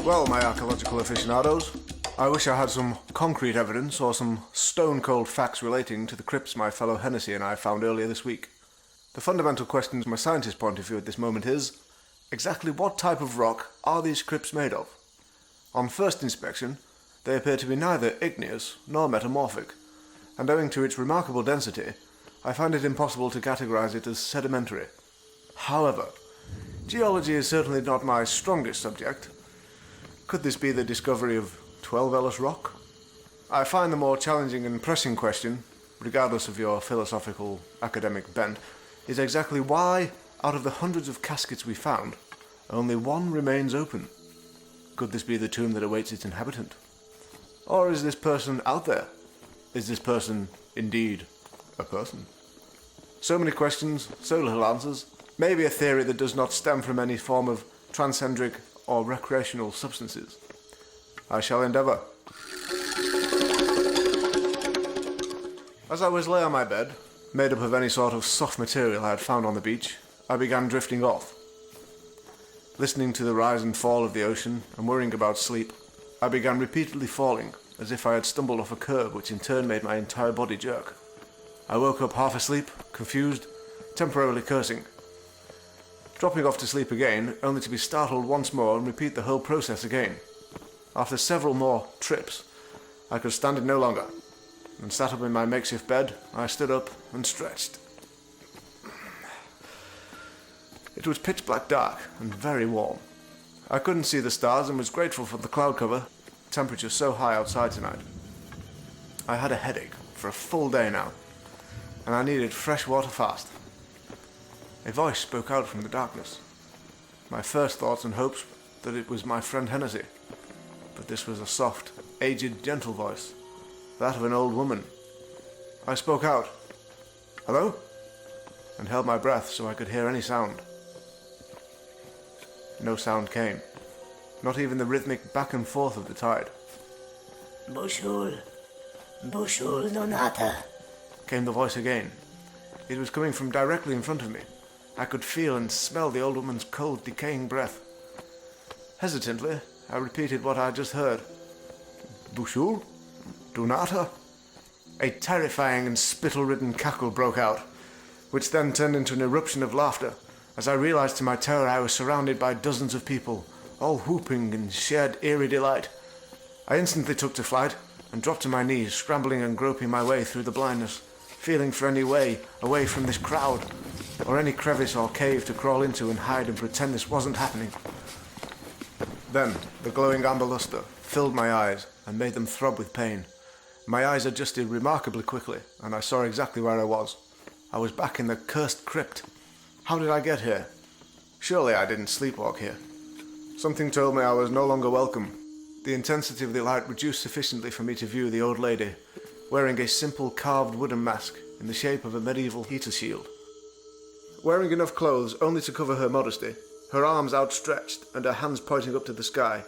Well, my archaeological aficionados, I wish I had some concrete evidence or some stone-cold facts relating to the crypts my fellow Hennessy and I found earlier this week. The fundamental question from a scientist's point of view at this moment is, exactly what type of rock are these crypts made of? On first inspection, they appear to be neither igneous nor metamorphic, and owing to its remarkable density, I find it impossible to categorize it as sedimentary. However, geology is certainly not my strongest subject. Could this be the discovery of Twelvel rock? I find the more challenging and pressing question, regardless of your philosophical academic bent, is exactly why, out of the hundreds of caskets we found, only one remains open. Could this be the tomb that awaits its inhabitant? Or is this person out there? Is this person indeed a person? So many questions, so little answers. Maybe a theory that does not stem from any form of transcendric or recreational substances. I shall endeavour. As I was lay on my bed, made up of any sort of soft material I had found on the beach, I began drifting off. Listening to the rise and fall of the ocean and worrying about sleep, I began repeatedly falling, as if I had stumbled off a curb, which in turn made my entire body jerk. I woke up half asleep, confused, temporarily cursing. Dropping off to sleep again, only to be startled once more and repeat the whole process again. After several more trips, I could stand it no longer, and sat up in my makeshift bed. I stood up and stretched. It was pitch black dark and very warm. I couldn't see the stars and was grateful for the cloud cover, temperature so high outside tonight. I had a headache for a full day now, and I needed fresh water fast. A voice spoke out from the darkness. My first thoughts and hopes that it was my friend Hennessy, but this was a soft, aged, gentle voice, that of an old woman. I spoke out, "Hello?" and held my breath so I could hear any sound. No sound came, not even the rhythmic back and forth of the tide. Bushul donata, came the voice again. It was coming from directly in front of me. I could feel and smell the old woman's cold, decaying breath. Hesitantly, I repeated what I had just heard. Bushul? Donata? A terrifying and spittle-ridden cackle broke out, which then turned into an eruption of laughter, as I realized to my terror I was surrounded by dozens of people, all whooping in shared eerie delight. I instantly took to flight and dropped to my knees, scrambling and groping my way through the blindness, feeling for any way away from this crowd, or any crevice or cave to crawl into and hide and pretend this wasn't happening. Then, the glowing amber luster filled my eyes and made them throb with pain. My eyes adjusted remarkably quickly, and I saw exactly where I was. I was back in the cursed crypt. How did I get here? Surely I didn't sleepwalk here. Something told me I was no longer welcome. The intensity of the light reduced sufficiently for me to view the old lady, wearing a simple carved wooden mask in the shape of a medieval heater shield. Wearing enough clothes only to cover her modesty, her arms outstretched and her hands pointing up to the sky,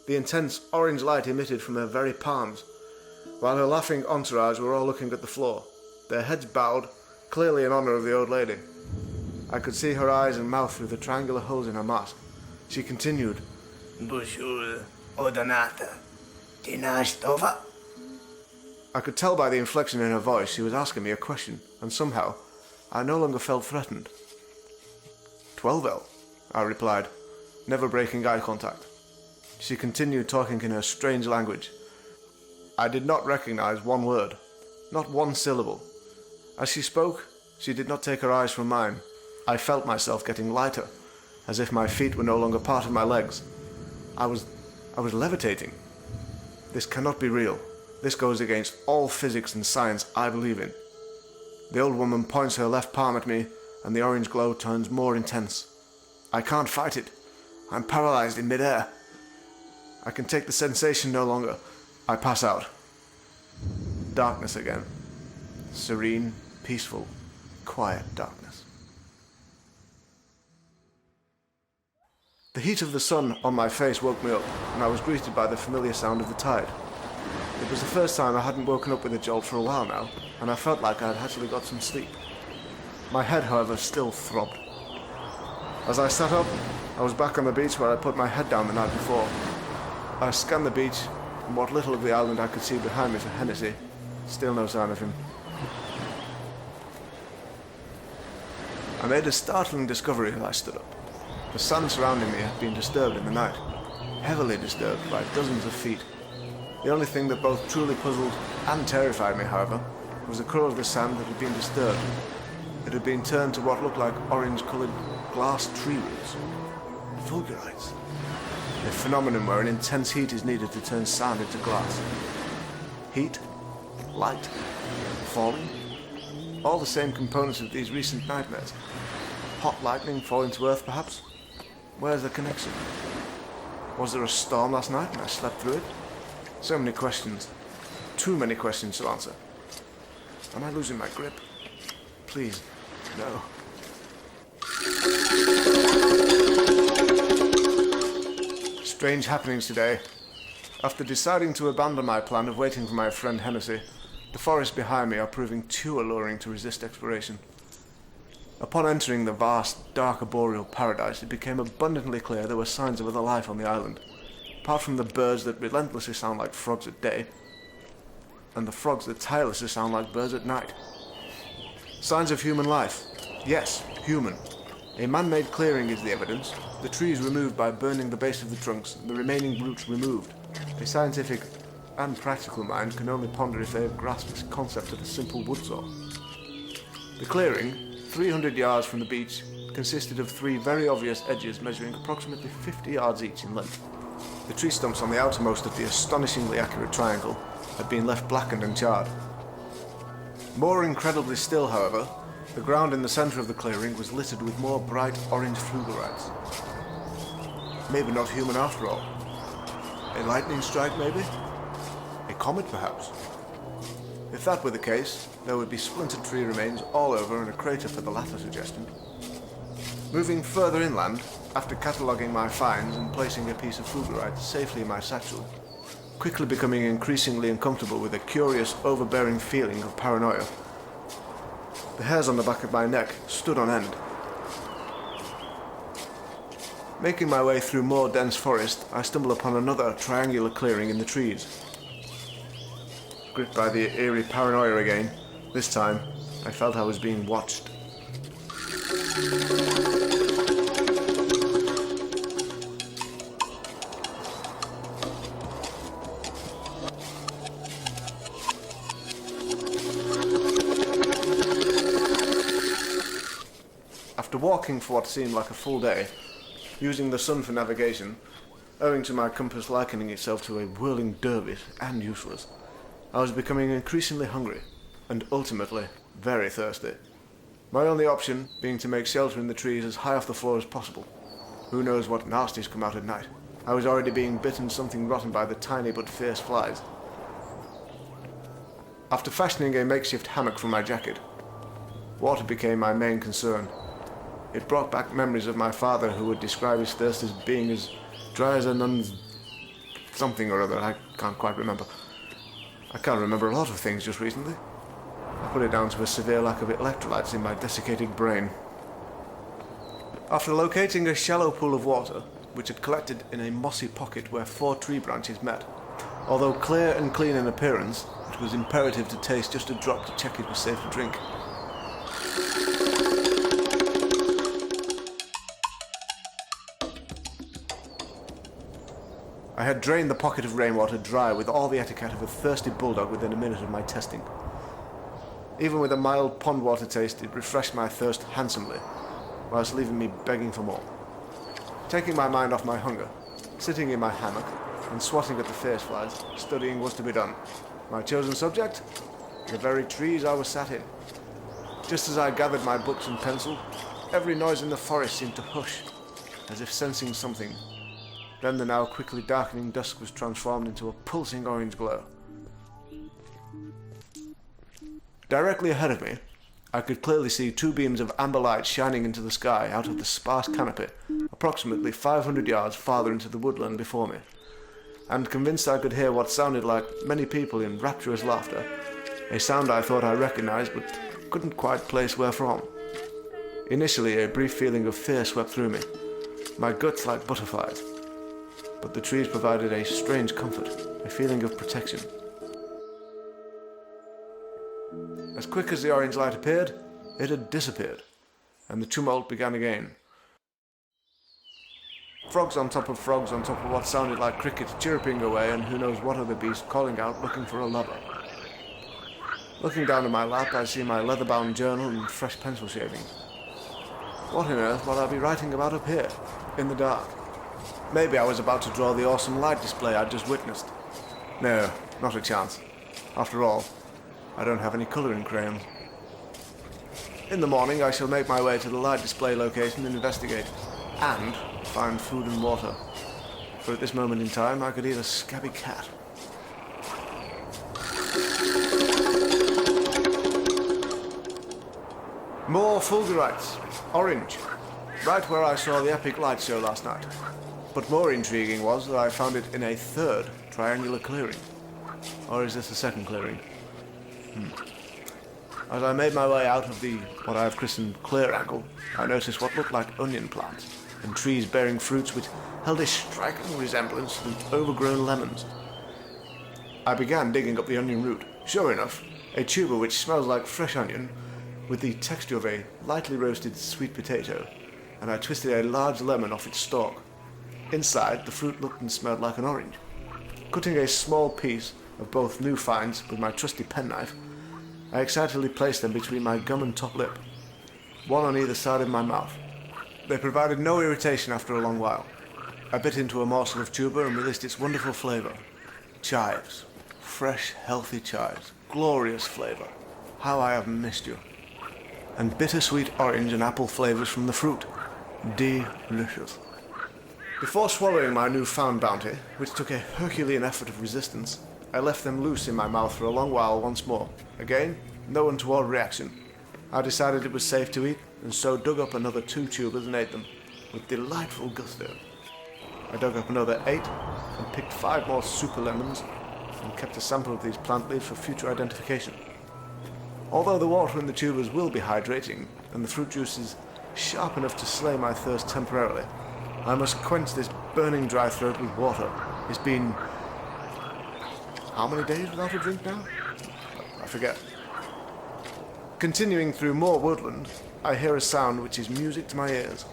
the intense orange light emitted from her very palms, while her laughing entourage were all looking at the floor, their heads bowed, clearly in honor of the old lady. I could see her eyes and mouth through the triangular holes in her mask. She continued, Bushul odonata, dinastova. I could tell by the inflection in her voice she was asking me a question, and somehow I no longer felt threatened. Twelvel, I replied, never breaking eye contact. She continued talking in her strange language. I did not recognize one word, not one syllable. As she spoke, she did not take her eyes from mine. I felt myself getting lighter, as if my feet were no longer part of my legs. I was levitating. This cannot be real. This goes against all physics and science I believe in. The old woman points her left palm at me, and the orange glow turns more intense. I can't fight it. I'm paralyzed in midair. I can take the sensation no longer. I pass out. Darkness again. Serene, peaceful, quiet darkness. The heat of the sun on my face woke me up, and I was greeted by the familiar sound of the tide. It was the first time I hadn't woken up with a jolt for a while now, and I felt like I had actually got some sleep. My head, however, still throbbed. As I sat up, I was back on the beach where I put my head down the night before. I scanned the beach and what little of the island I could see behind me for Hennessy. Still no sign of him. I made a startling discovery as I stood up. The sand surrounding me had been disturbed in the night, heavily disturbed by dozens of feet. The only thing that both truly puzzled and terrified me, however, was the colour of the sand that had been disturbed. It had been turned to what looked like orange-coloured glass tree roots. Fulgurites. A phenomenon where an intense heat is needed to turn sand into glass. Heat, light, falling, all the same components of these recent nightmares. Hot lightning falling to earth, perhaps? Where's the connection? Was there a storm last night and I slept through it? So many questions. Too many questions to answer. Am I losing my grip? Please, no. Strange happenings today. After deciding to abandon my plan of waiting for my friend Hennessy, the forests behind me are proving too alluring to resist exploration. Upon entering the vast, dark arboreal paradise, it became abundantly clear there were signs of other life on the island, apart from the birds that relentlessly sound like frogs at day, and the frogs that tirelessly sound like birds at night. Signs of human life. Yes, human. A man-made clearing is the evidence, the trees removed by burning the base of the trunks, and the remaining roots removed. A scientific and practical mind can only ponder if they have grasped this concept of a simple wood saw. The clearing, 300 yards from the beach, consisted of 3 very obvious edges measuring approximately 50 yards each in length. The tree stumps on the outermost of the astonishingly accurate triangle had been left blackened and charred. More incredibly still, however, the ground in the centre of the clearing was littered with more bright orange flugelites. Maybe not human after all. A lightning strike, maybe? A comet, perhaps? If that were the case, there would be splintered tree remains all over and a crater for the latter suggestion. Moving further inland, after cataloguing my finds and placing a piece of fluorite safely in my satchel, quickly becoming increasingly uncomfortable with a curious, overbearing feeling of paranoia. The hairs on the back of my neck stood on end. Making my way through more dense forest, I stumble upon another triangular clearing in the trees. Gripped by the eerie paranoia again, this time I felt I was being watched. After walking for what seemed like a full day, using the sun for navigation, owing to my compass likening itself to a whirling dervish and useless, I was becoming increasingly hungry, and ultimately very thirsty. My only option being to make shelter in the trees as high off the floor as possible. Who knows what nasties come out at night? I was already being bitten something rotten by the tiny but fierce flies. After fashioning a makeshift hammock from my jacket, water became my main concern. It brought back memories of my father, who would describe his thirst as being as dry as a nun's something or other. I can't quite remember. I can't remember a lot of things just recently. I put it down to a severe lack of electrolytes in my desiccated brain. After locating a shallow pool of water, which had collected in a mossy pocket where 4 tree branches met, although clear and clean in appearance, it was imperative to taste just a drop to check it was safe to drink. I had drained the pocket of rainwater dry with all the etiquette of a thirsty bulldog within a minute of my testing. Even with a mild pond water taste, it refreshed my thirst handsomely, whilst leaving me begging for more. Taking my mind off my hunger, sitting in my hammock, and swatting at the fierce flies, studying was to be done. My chosen subject? The very trees I was sat in. Just as I gathered my books and pencil, every noise in the forest seemed to hush, as if sensing something. Then the now quickly darkening dusk was transformed into a pulsing orange glow. Directly ahead of me, I could clearly see 2 beams of amber light shining into the sky out of the sparse canopy, approximately 500 yards farther into the woodland before me, and convinced I could hear what sounded like many people in rapturous laughter, a sound I thought I recognized but couldn't quite place where from. Initially, a brief feeling of fear swept through me, my guts like butterflies. but the trees provided a strange comfort, a feeling of protection. As quick as the orange light appeared, it had disappeared, and the tumult began again. Frogs on top of what sounded like crickets chirruping away, and who knows what other beast calling out looking for a lover. Looking down at my lap, I see my leather-bound journal and fresh pencil shavings. What on earth would I be writing about up here, in the dark? Maybe I was about to draw the awesome light display I'd just witnessed. No, not a chance. After all, I don't have any colouring crayons. In the morning, I shall make my way to the light display location and investigate, and find food and water. For at this moment in time, I could eat a scabby cat. More fulgurites, orange, right where I saw the epic light show last night. But more intriguing was that I found it in a third triangular clearing. Or is this a second clearing? As I made my way out of the, what I have christened clear angle, I noticed what looked like onion plants, and trees bearing fruits which held a striking resemblance to overgrown lemons. I began digging up the onion root. Sure enough, a tuber which smells like fresh onion, with the texture of a lightly roasted sweet potato, and I twisted a large lemon off its stalk. Inside, the fruit looked and smelled like an orange. Cutting a small piece of both new finds with my trusty penknife, I excitedly placed them between my gum and top lip, one on either side of my mouth. They provided no irritation after a long while. I bit into a morsel of tuber and released its wonderful flavour. Chives. Fresh, healthy chives. Glorious flavour. How I have missed you. And bittersweet orange and apple flavours from the fruit. Delicious. Before swallowing my newfound bounty, which took a Herculean effort of resistance, I left them loose in my mouth for a long while once more. Again, no untoward reaction. I decided it was safe to eat, and so dug up another 2 tubers and ate them, with delightful gusto. I dug up another 8, and picked 5 more super lemons, and kept a sample of these plant leaves for future identification. Although the water in the tubers will be hydrating, and the fruit juice is sharp enough to slay my thirst temporarily, I must quench this burning dry throat with water. It's been... how many days without a drink now? I forget. Continuing through more woodland, I hear a sound which is music to my ears.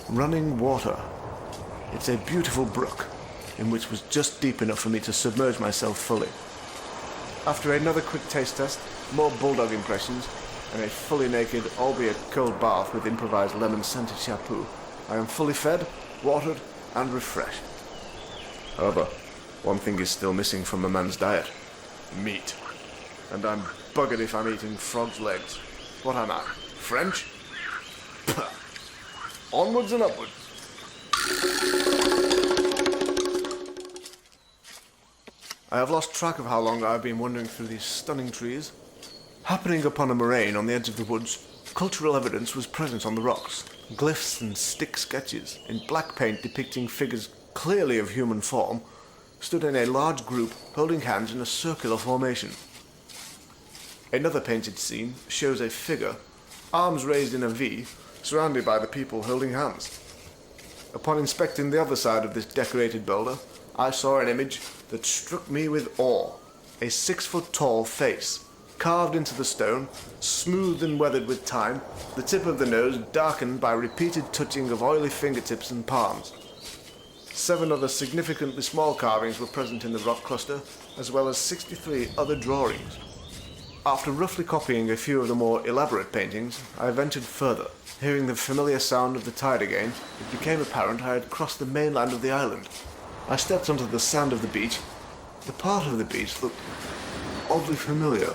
Running water. It's a beautiful brook, in which was just deep enough for me to submerge myself fully. After another quick taste test, more bulldog impressions, and a fully naked, albeit cold bath with improvised lemon-scented shampoo, I am fully fed, watered, and refreshed. However, one thing is still missing from a man's diet. Meat. And I'm buggered if I'm eating frog's legs. What am I? French? Onwards and upwards. I have lost track of how long I have been wandering through these stunning trees. Happening upon a moraine on the edge of the woods, cultural evidence was present on the rocks. Glyphs and stick sketches, in black paint depicting figures clearly of human form, stood in a large group holding hands in a circular formation. Another painted scene shows a figure, arms raised in a V, surrounded by the people holding hands. Upon inspecting the other side of this decorated boulder, I saw an image that struck me with awe. A 6-foot-tall face, carved into the stone, smoothed and weathered with time, the tip of the nose darkened by repeated touching of oily fingertips and palms. 7 other significantly small carvings were present in the rock cluster, as well as 63 other drawings. After roughly copying a few of the more elaborate paintings, I ventured further. Hearing the familiar sound of the tide again, it became apparent I had crossed the mainland of the island. I stepped onto the sand of the beach. The part of the beach looked oddly familiar.